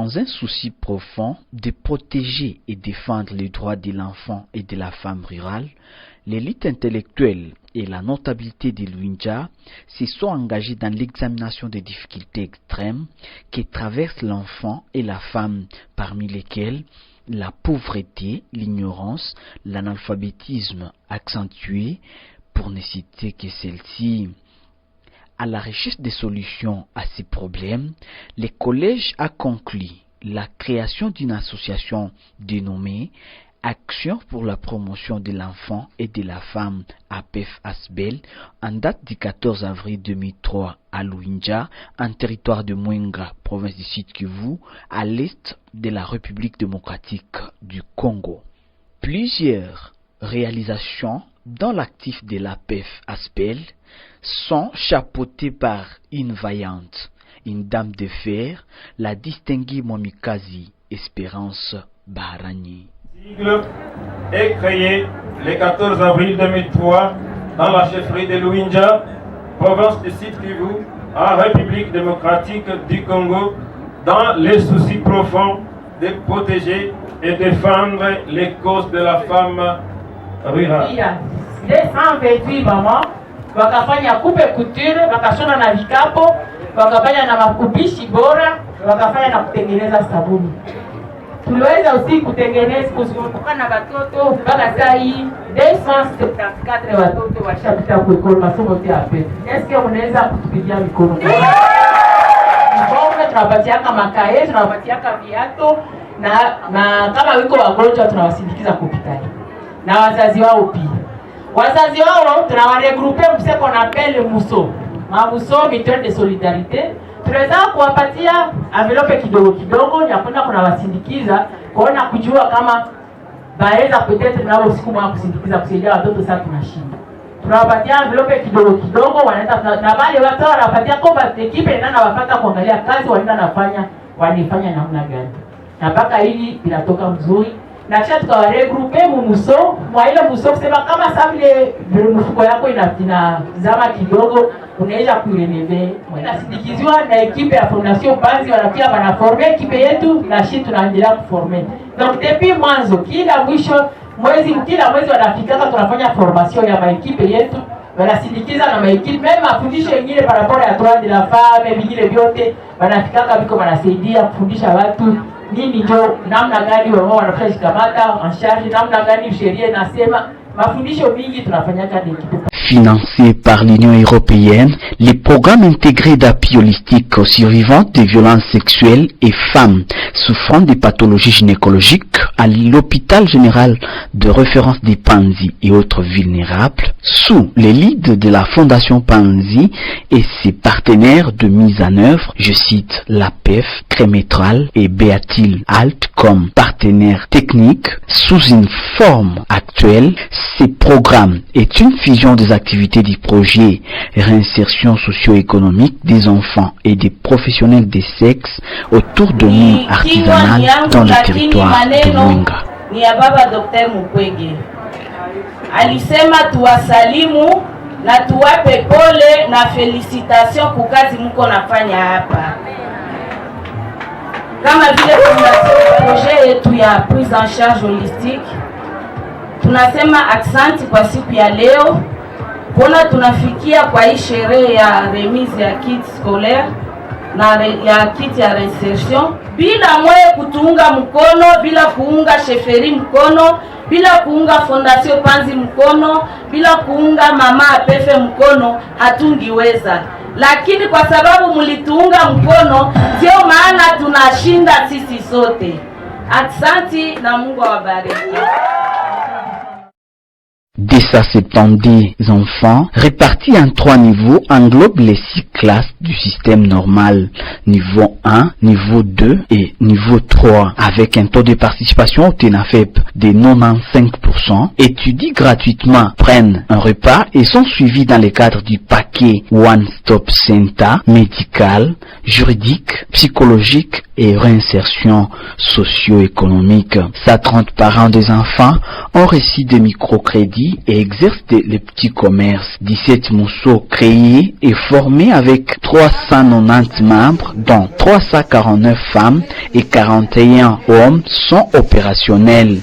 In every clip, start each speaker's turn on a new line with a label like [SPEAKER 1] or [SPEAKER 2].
[SPEAKER 1] Dans un souci profond de protéger et défendre les droits de l'enfant et de la femme rurale, l'élite intellectuelle et la notabilité de Luinja se sont engagés dans l'examination des difficultés extrêmes qui traversent l'enfant et la femme, parmi lesquelles la pauvreté, l'ignorance, l'analphabétisme accentué, pour ne citer que celle-ci. À la recherche des solutions à ces problèmes, le collège a conclu la création d'une association dénommée Action pour la promotion de l'enfant et de la femme APEF-ASBEL en date du 14 avril 2003 à Luinja, en territoire de Mwenga, province du Sud Kivu, à l'est de la République démocratique du Congo. Plusieurs réalisations dans l'actif de l'APEF-ASBEL sont chapeautées par une vaillante, une dame de fer, la distinguée Mwamikazi Espérance Baharani.
[SPEAKER 2] Est créé le 14 avril 2003 dans la chefferie de Luinja, province du Sud Kivu, en République démocratique du Congo, dans les soucis profonds de protéger et défendre les causes de la femme rurale.
[SPEAKER 3] 228 mamans wakafanya coupe couture, wakashona na vikapo, wakafanya na makupishi bora, wakafanya na kutengeneza sabuni. Tuliweza usi kutengeneza kuzunguka na watoto mpaka saa hii 274 watoto washapita kwa masomo ya APEF. Eske unaweza kutupigia mikono? Mbona tunapatiaka makae, tunapatiaka viatu na kama wiko wagonjwa tunawasindikiza hospitali. Na wazazi wao pia. Wazazi wao tunawaregrouper mseko na pele muso. Mamuso mutuelle de solidarité. Tunaweza kuwapatia envelope kidogo kidogo ya kwenda kuna wasindikiza kuona kujua kama baeza peut-être nao siku mwa kusindikiza kusaidia watoto sasa tunashinda. Tunawapatia envelope kidogo kidogo wanaenda na wale watu wanapatia kwa equipe na wapata kuangalia kazi wanaenda nafanya wanifanya namna gani. Na mpaka hili inatoka mzuri. Na kisha tukawaregrouper mumuso, mwa ile muso kusema kama sasa vile mfuko yako inazama kidogo unaweza kuireneve. Inasindikiziwa na ekipe ya Fondation Panzi wanakia wanaforme ekipe yetu na sisi tunaendelea kuforme. Donc depuis mwanzo kila mwezi wanafikaka tunafanya formation ya maekipe yetu. Wanasindikiza na maekipe même mafundisho mengine par rapport à droit de la femme vingine vyote wanafikaka biko wanasaidia kufundisha watu nini ndio namna gani wao wanafanya kamata en charge namna gani sheria inasema mafundisho mingi tunafanya kadi ekipe.
[SPEAKER 1] Financé par l'Union européenne, les programmes intégrés d'appui holistique aux survivantes de violences sexuelles et femmes souffrant de pathologies gynécologiques à l'hôpital général de référence des Panzi et autres vulnérables, sous l'égide de la Fondation Panzi et ses partenaires de mise en œuvre, je cite l'APEF, Crémétral et Béatil Alt comme partenaires techniques, sous une forme actuelle. Ces programmes est une fusion des activités du projet réinsertion socio-économique des enfants et des professionnels des sexes autour de monde artisanal dans le territoire de Mwenga.
[SPEAKER 4] Ni ya baba Dr. Mukwege. Alisema tuwasalimu na tuwape pole na felicitation kwa kazi mko nafanya hapa. Kama vile kuna projet yetu ya prise en charge holistique, tunasema asante kwa siku ya leo. Kuna tunafikia kwa hii sherehe ya remise ya kit scolaire na ya kit ya reinsertion bila mwe kutuunga mkono, bila kuunga sheferi mkono, bila kuunga Fondation Panzi mkono, bila kuunga mama APEF mkono hatungiweza. Lakini kwa sababu mlituunga mkono ndio maana tunashinda sisi sote. Asante na Mungu awabariki.
[SPEAKER 1] Des 170 enfants répartis en 3 niveaux englobent les 6 classes du système normal, niveau 1, niveau 2 et niveau 3, avec un taux de participation au TENAFEP de 95%, étudient gratuitement, prennent un repas et sont suivis dans le cadre du paquet One Stop Center, médical, juridique, psychologique et réinsertion socio-économique. 130 parents des enfants ont reçu des microcrédits vit et exerce les petits commerces. 17 mousseaux créés et formés avec 390 membres, dont 349 femmes et 41 hommes sont opérationnels.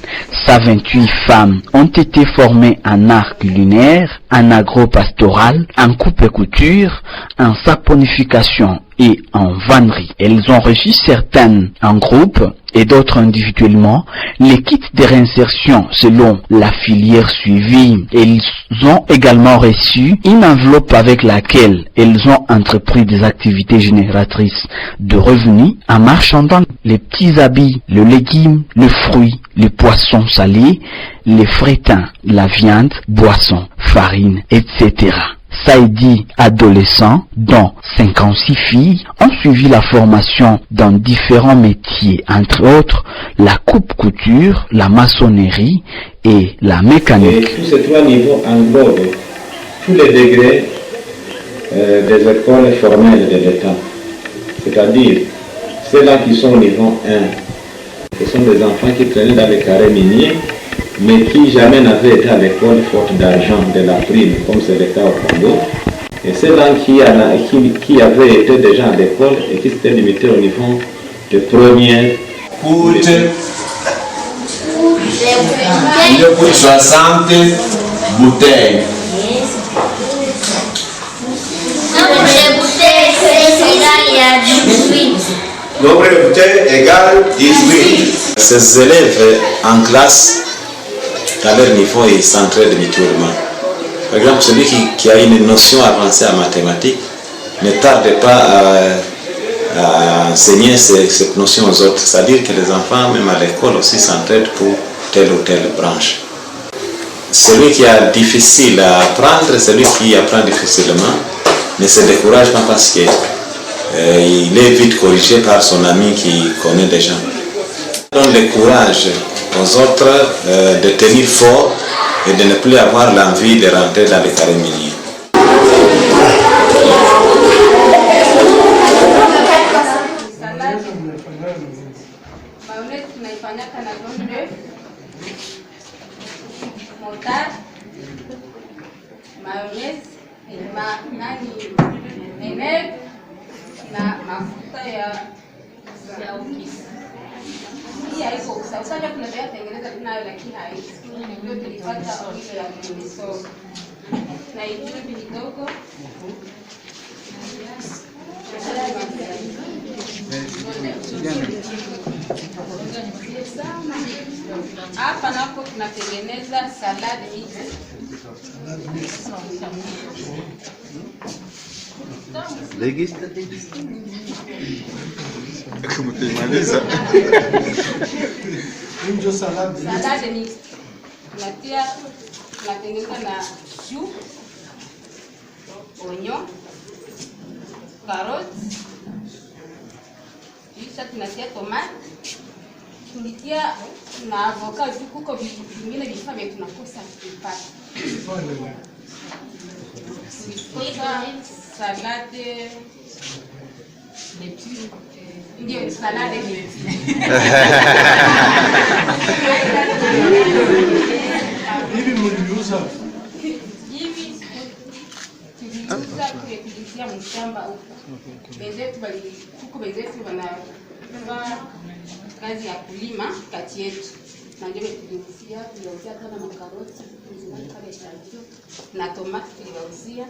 [SPEAKER 1] 128 femmes ont été formées en art culinaire, en agro-pastoral, en coupe et couture, en saponification et en vannerie. Elles ont reçu certaines en groupe et d'autres individuellement les kits de réinsertion selon la filière suivie. Elles ont également reçu une enveloppe avec laquelle elles ont entrepris des activités génératrices de revenus en marchandant les petits habits, le légume, le fruit, les poissons salés, les frétins, la viande, boissons, farine, etc. Saïdi adolescents, dont 56 filles, ont suivi la formation dans différents métiers, entre autres la coupe-couture, la maçonnerie et la mécanique.
[SPEAKER 5] Et tous ces trois niveaux englobent tous les degrés des écoles formelles de l'État. C'est-à-dire ceux-là qui sont au niveau 1, ce sont des enfants qui traînaient dans les carrés miniers, mais qui jamais n'avaient été à l'école faute d'argent, de la prime, comme c'est le cas au Congo. Et ceux-là qui avaient été déjà à l'école et qui s'étaient limités au niveau de première.
[SPEAKER 6] Coûte 60 bouteilles. Nombre de bouteilles égale 18.
[SPEAKER 5] Ces élèves en classe, à leur niveau, ils s'entraident mutuellement. Par exemple, celui qui a une notion avancée en mathématiques ne tarde pas à enseigner cette notion aux autres. C'est-à-dire que les enfants, même à l'école aussi, s'entraident pour telle ou telle branche. Celui qui a difficile à apprendre, celui qui apprend difficilement, ne se décourage pas parce qu'il est vite corrigé par son ami qui connaît déjà. Donne le courage aux autres de tenir fort et de ne plus avoir l'envie de rentrer dans les carrés miniers.
[SPEAKER 7] Hapa nako tunatengeneza salad mix. Salad mix. Tunatengeneza na chou, oignon, carotte, kisha tunatia tomate, tulitia na avocado, kuko vingine vifaa vya tunakosa kupata. Tulikosa salade ndio salade hivi mliuza hivi tuliuza kuelekea mshamba huko. Benzetu bali kuko benzetu wanafanya kazi ya kulima kati yetu. Na ndio tuliuzia kama makaroti, kama shambio na tomate tuliwauzia.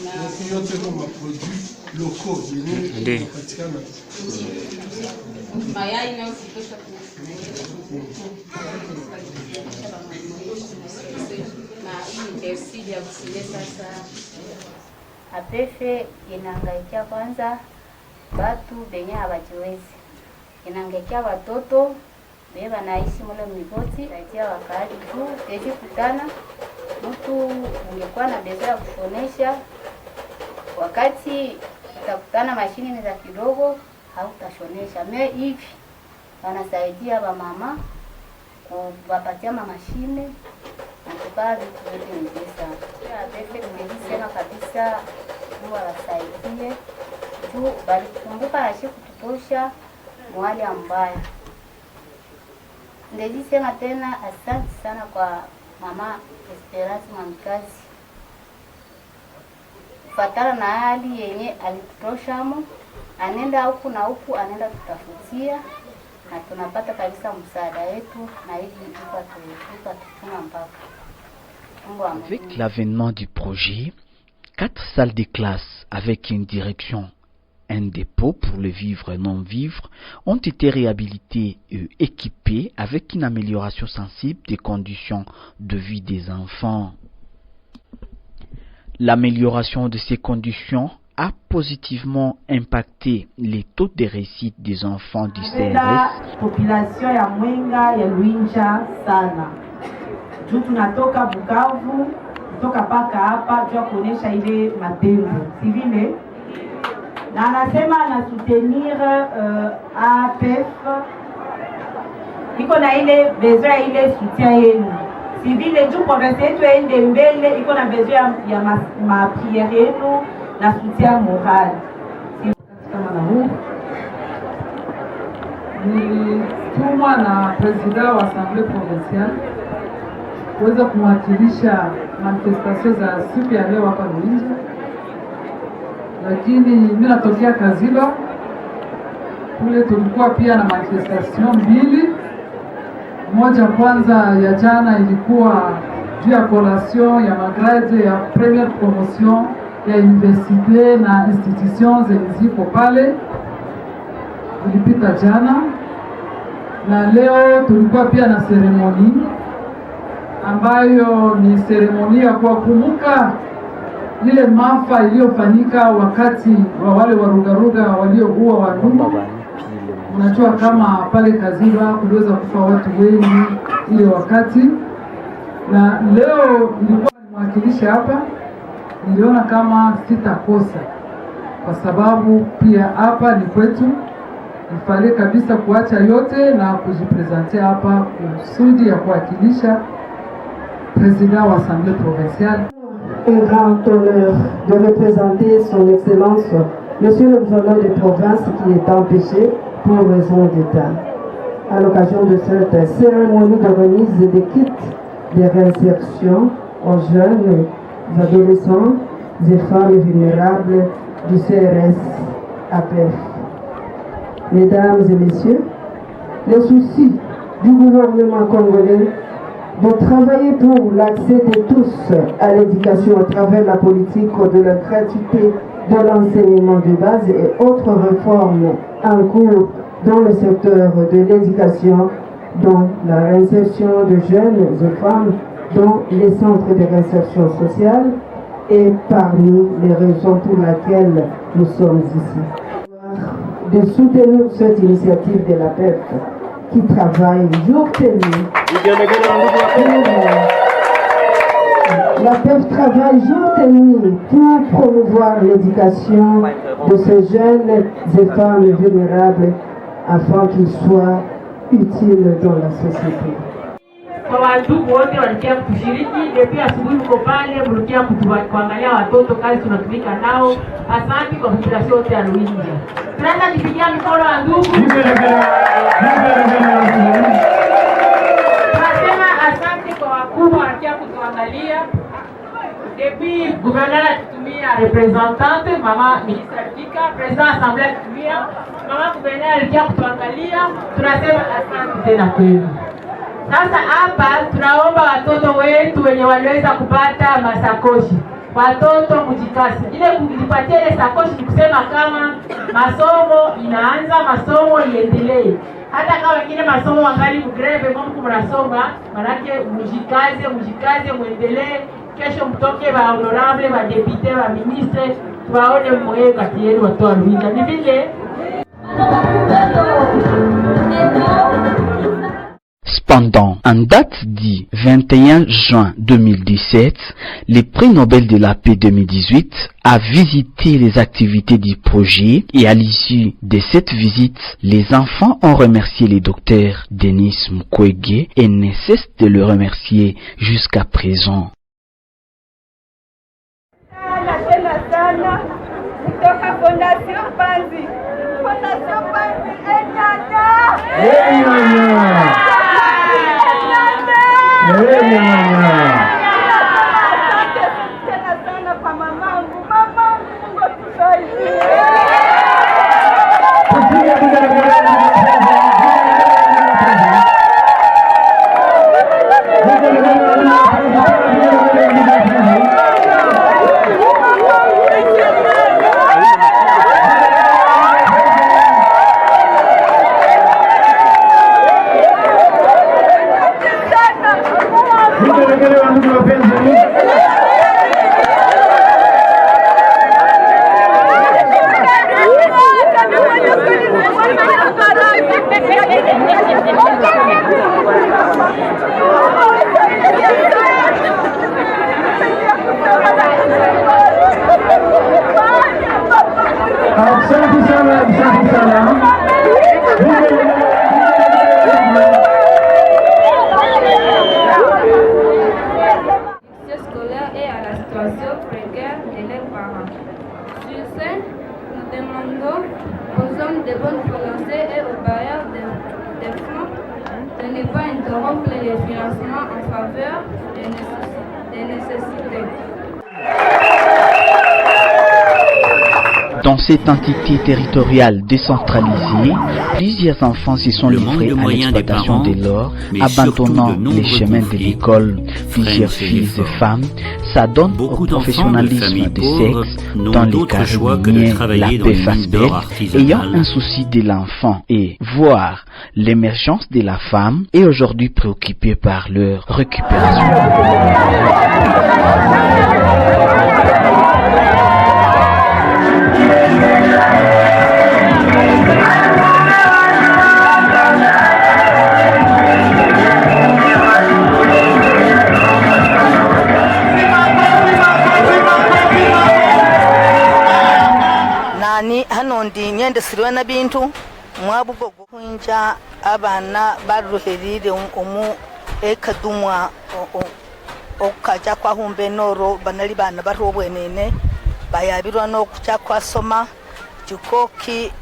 [SPEAKER 7] Na yote kama produits locaux yenye kupatikana. Mayai nao sitosha na hii ndio ya kusikia sasa.
[SPEAKER 8] APF inahangaikia kwanza watu benye hawajiwezi. Inahangaikia watoto benye wanaishi mule mlipoti, saidia wakati tu teji kutana mtu ungekuwa na beza ya kushonesha, wakati utakutana mashini ni za kidogo hautashonesha. Me hivi wanasaidia wa mama kuwapatia mashine na kupaa vitu vyote ni pesa. APF nimesema kabisa Mungu awasaidie juu bali kumbuka ashi kututosha mwali mbaya. Ndezi sema tena asante sana kwa Mama Esperance Mamikazi. Kufatana na hali yenye alitutoshamo, anenda huku na huku, anenda tutafutia na tunapata kabisa msaada wetu na hivi tutuna mpaka.
[SPEAKER 1] Avec l'avènement du projet, 4 salles de classe avec une direction, un dépôt pour le vivre et non-vivre ont été réhabilités et équipés avec une amélioration sensible des conditions de vie des enfants. L'amélioration de ces conditions a positivement impacté les taux de réussite des enfants du CRS.
[SPEAKER 3] La population ya Mwenga ya Luinja sana. Juu tunatoka Bukavu, kutoka paka hapa juu kuonesha ile matendo. Si vile? Na anasema na soutenir APF. Iko na ile besoin ile soutien yenu. Si vile juu province yetu ende mbele, iko na besoin ya ma prière yenu na soutien moral.
[SPEAKER 9] Kama na huu nilitumwa na president wa Assemblée provinciale kuweza kumwakilisha manifestation za siku ya leo hapa Luinja, lakini mimi natokea Kaziba. Kule tulikuwa pia na manifestation mbili. Moja kwanza ya jana ilikuwa juu ya collation ya magrade ya première promotion ya université na institutions zenye ziko pale, ilipita jana. Na leo tulikuwa pia na seremoni ambayo ni seremoni ya kuwakumbuka ile maafa iliyofanyika wakati wa wale warugaruga walioua wandugu. Unajua kama pale Kaziba kuliweza kufa watu wengi ile wakati, na leo nilikuwa nimwakilisha hapa. Niliona kama sitakosa kwa sababu pia hapa ni kwetu, nifale kabisa kuacha yote na kujipresentea hapa kusudi ya kuwakilisha président wa Assemblée provinciale.
[SPEAKER 10] Un grand honneur de représenter son excellence monsieur le gouverneur de province qui est empêché pour raison d'État. À l'occasion de cette cérémonie de remise des kits de réinsertion aux jeunes adolescents et femmes vulnérables du CRS APF. Mesdames et messieurs, le souci du gouvernement congolais de travailler pour l'accès de tous à l'éducation à travers la politique de la gratuité de l'enseignement de base et autres réformes en cours dans le secteur de l'éducation, dont la réinsertion de jeunes et femmes dans les centres de réinsertion sociale, est parmi les raisons pour lesquelles nous sommes ici. De soutenir cette initiative de la PEF qui travaille jour et nuit. La PEF travaille jour et nuit pour promouvoir l'éducation de ces jeunes et femmes vulnérables afin qu'ils soient utiles dans la société.
[SPEAKER 3] Kwa wandugu wote walikia kushiriki, depuis asubuhi mko pale mlikia kuangalia watoto kazi tunatumika nao. Asante kwa population yote ya Luinja. Tunaanza kupigia mikono wa ndugu. Tunasema asante kwa wakubwa walikia kutuangalia. Depuis gouverneur atutumia représentante mama ministre Alika, président assemblée atutumia mama gouverneur alikia kutuangalia. Tunasema asante tena kwenu. Sasa hapa tunaomba watoto wetu wenye waliweza kupata masakoshi. Watoto mjikasi. Ile kujipatia ile sakoshi ni kusema kama masomo inaanza, masomo iendelee. Hata kama wengine masomo wangali mgreve mko mnasoma, manake mjikaze muendelee. Kesho mtoke ba honorable, ba député, ba ministre, tuwaone mmoja kati yenu watu wa Luinja. Ni vile
[SPEAKER 1] Cependant, en date du 21 juin 2017, le prix Nobel de la paix 2018 a visité les activités du projet et à l'issue de cette visite, les enfants ont remercié le docteur Denis Mukwege et ne cessent de le remercier jusqu'à présent.
[SPEAKER 9] Fondation Panzi.
[SPEAKER 11] Scolaire et à la situation précaire de leurs parents. Sur ce, nous demandons aux hommes de bonne volonté et aux bailleurs des fonds de ne pas interrompre les financements en faveur des nécessités.
[SPEAKER 1] Dans cette entité territoriale décentralisée, plusieurs enfants se sont livrés à l'exploitation de l'or, abandonnant les chemins de l'école. Plusieurs filles et femmes s'adonnent au professionnalisme des sexes dans les carrières minières, la paix face belle, ayant un souci de l'enfant et voir l'émergence de la femme est aujourd'hui préoccupée par leur récupération.
[SPEAKER 12] Hano ndi nyendesirwe na bintu mwabugo kunja abana baruherire umu ekadumwa okaja kwa humbe noro banali bana barobwenene bayabirwa no kuja kwa soma jukoki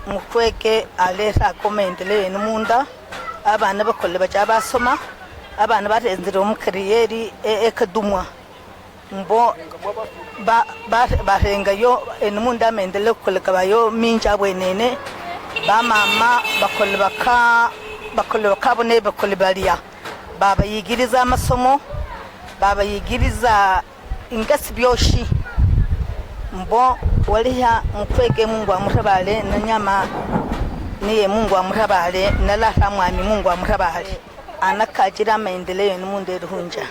[SPEAKER 12] mukwege alera komendele n'umunda abana bakolle baja basoma abana barenzire mu kariyeri ekadumwa mbo barengayo n'umunda mendele kolekabayo minja bwenene ba mama bakolle bakabone bakolle baliya baba yigiriza amasomo baba yigiriza ingasi byoshi mbo waliha mukwege Mungu amutabale na nyama niye Mungu amutabale na la mwami Mungu amutabale anakajira maendeleo n'umunda ruhunja.